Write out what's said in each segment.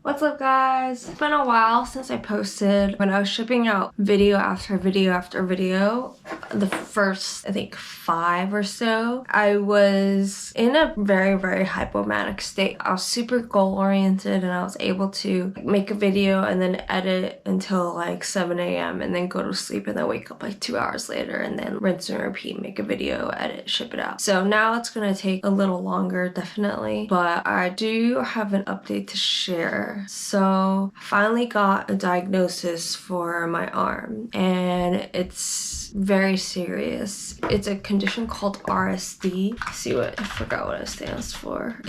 What's up, guys? It's been a while since I posted. When I was shipping out video after video after video, the first, I think, 5 or so, I was in a very, very hypomanic state. I was super goal-oriented and I was able to make a video and then edit until like 7 a.m. and then go to sleep and then wake up like 2 hours later and then rinse and repeat, make a video, edit, ship it out. So now it's gonna take a little longer, definitely, but I do have an update to share. So I finally got a diagnosis for my arm and it's very serious. It's a condition called RSD. I forgot what it stands for.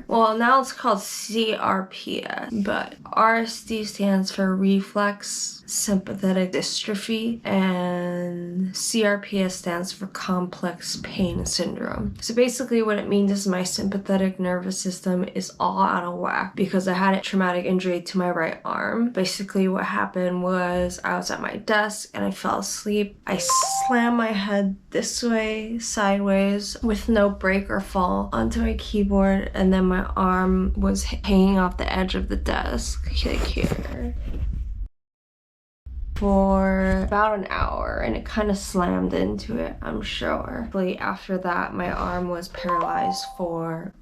Well, now it's called CRPS, but RSD stands for reflex sympathetic dystrophy and CRPS stands for complex pain syndrome. So basically what it means is my sympathetic nervous system is all out of whack because I had a traumatic injury to my right arm. Basically what happened was I was at my desk and I fell asleep. I slammed my head this way, sideways, with no break or fall onto my keyboard, and then my arm was hanging off the edge of the desk, like here, for about an hour, and it kind of slammed into it, I'm sure. After that, my arm was paralyzed for,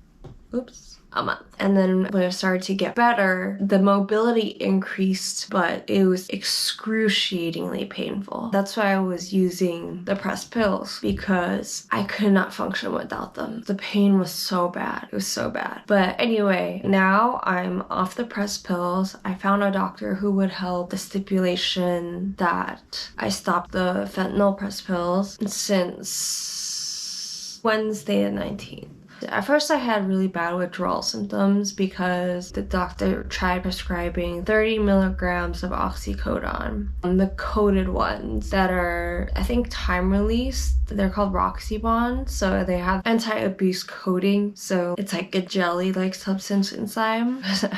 a month. And then when it started to get better, the mobility increased, but it was excruciatingly painful. That's why I was using the pressed pills, because I could not function without them. The pain was so bad. It was so bad. But anyway, now I'm off the pressed pills. I found a doctor who would help the stipulation that I stopped the fentanyl pressed pills since Wednesday the 19th. At first I had really bad withdrawal symptoms because the doctor tried prescribing 30 milligrams of oxycodone. The coated ones that are, I think, time released, they're called Roxybond. So they have anti-abuse coating. So it's like a jelly-like substance inside.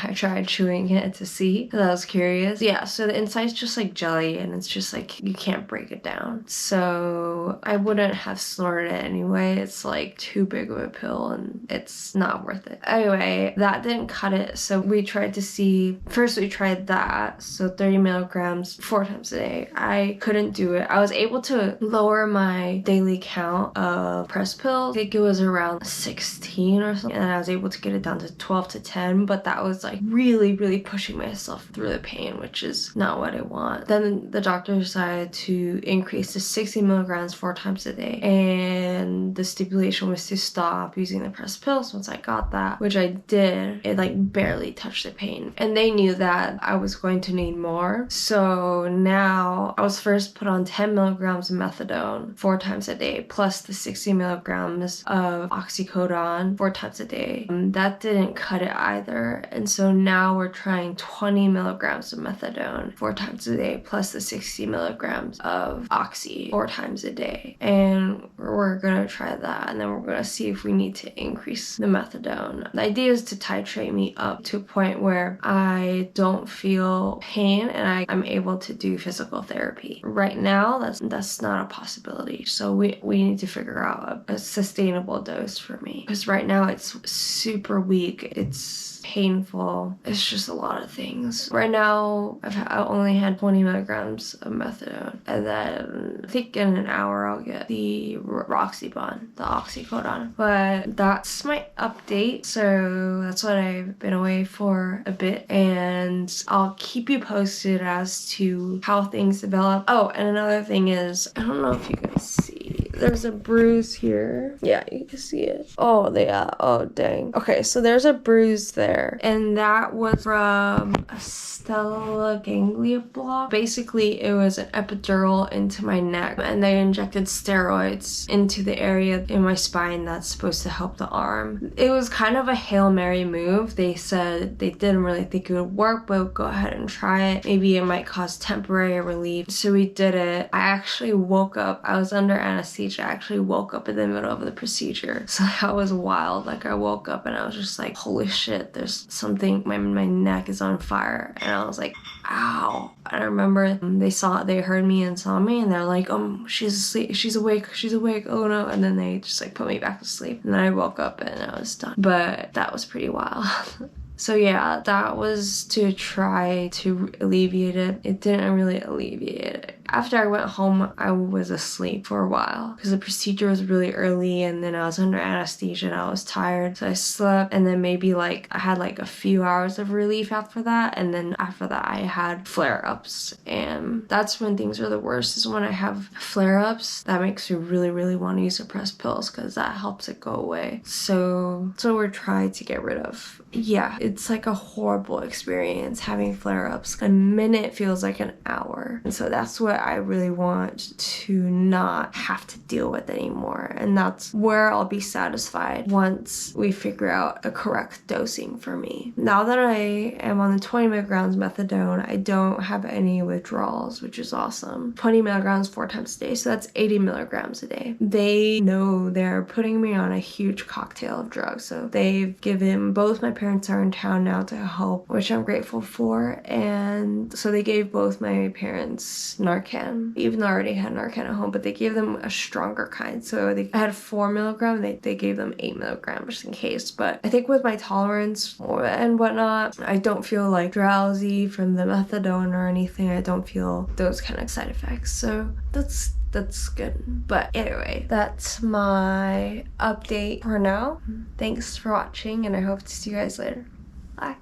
I tried chewing it to see because I was curious. Yeah, so the inside's just like jelly and it's just like you can't break it down. So I wouldn't have snorted it anyway. It's like too big of a pill and it's not worth it. Anyway, that didn't cut it, so we tried to see, first we tried that, so 30 milligrams 4 times a day. I couldn't do it. I was able to lower my daily count of pressed pills. I think it was around 16 or something, and I was able to get it down to 12 to 10, but that was like really pushing myself through the pain, which is not what I want. Then the doctor decided to increase to 60 milligrams 4 times a day, and the stipulation was to stop using the pressed pills once I got that, which I did. It like barely touched the pain, and they knew that I was going to need more. So now I was first put on 10 milligrams of methadone 4 times a day plus the 60 milligrams of oxycodone 4 times a day. That didn't cut it either, and so now we're trying 20 milligrams of methadone 4 times a day plus the 60 milligrams of oxy 4 times a day, and we're gonna try that, and then we're gonna see if we need to increase the methadone. The idea is to titrate me up to a point where I don't feel pain and I'm able to do physical therapy. Right now, that's not a possibility. So we need to figure out a sustainable dose for me, because right now it's super weak. It's painful. It's just a lot of things. Right now, I only had 20 milligrams of methadone, and then I think in an hour I'll get the Roxybond, the oxycodone. But that's my update. So that's what I've been away for a bit, and I'll keep you posted as to how things develop. Oh, and another thing is, I don't know if you can see, there's a bruise here. Yeah, you can see it. Oh, yeah. Oh, dang. Okay, so there's a bruise there, and that was from a stellate ganglia block. Basically, it was an epidural into my neck, and they injected steroids into the area in my spine that's supposed to help the arm. It was kind of a Hail Mary move. They said they didn't really think it would work, but go ahead and try it. Maybe it might cause temporary relief. So we did it. I actually woke up. I was under anesthesia. I actually woke up in the middle of the procedure. So that was wild. Like, I woke up and I was just like, holy shit, there's something, my neck is on fire. And I was like, ow. I remember they heard me and saw me, and they're like, she's asleep, she's awake, oh no. And then they just like put me back to sleep, and then I woke up and I was done. But that was pretty wild. So yeah, that was to try to alleviate it. It didn't really alleviate it. After I went home, I was asleep for a while because the procedure was really early and then I was under anesthesia and I was tired. So I slept, and then maybe like I had like a few hours of relief after that, and then after that I had flare-ups, and that's when things are the worst, is when I have flare-ups. That makes me really, really want to use suppressed pills because that helps it go away. So we're trying to get rid of. Yeah, it's like a horrible experience having flare-ups. A minute feels like an hour, and so that's what I really want to not have to deal with anymore, and that's where I'll be satisfied once we figure out a correct dosing for me. Now that I am on the 20 milligrams methadone, I don't have any withdrawals, which is awesome. 20 milligrams 4 times a day, so that's 80 milligrams a day. They know they're putting me on a huge cocktail of drugs, so they've given, both my parents are in town now to help, which I'm grateful for, and so they gave both my parents Narcan, even though I already had Narcan at home, but they gave them a stronger kind. So I had 4 milligrams, they gave them 8 milligrams just in case. But I think with my tolerance and whatnot, I don't feel like drowsy from the methadone or anything. I don't feel those kind of side effects. So that's good. But anyway, that's my update for now. Thanks for watching, and I hope to see you guys later. Bye.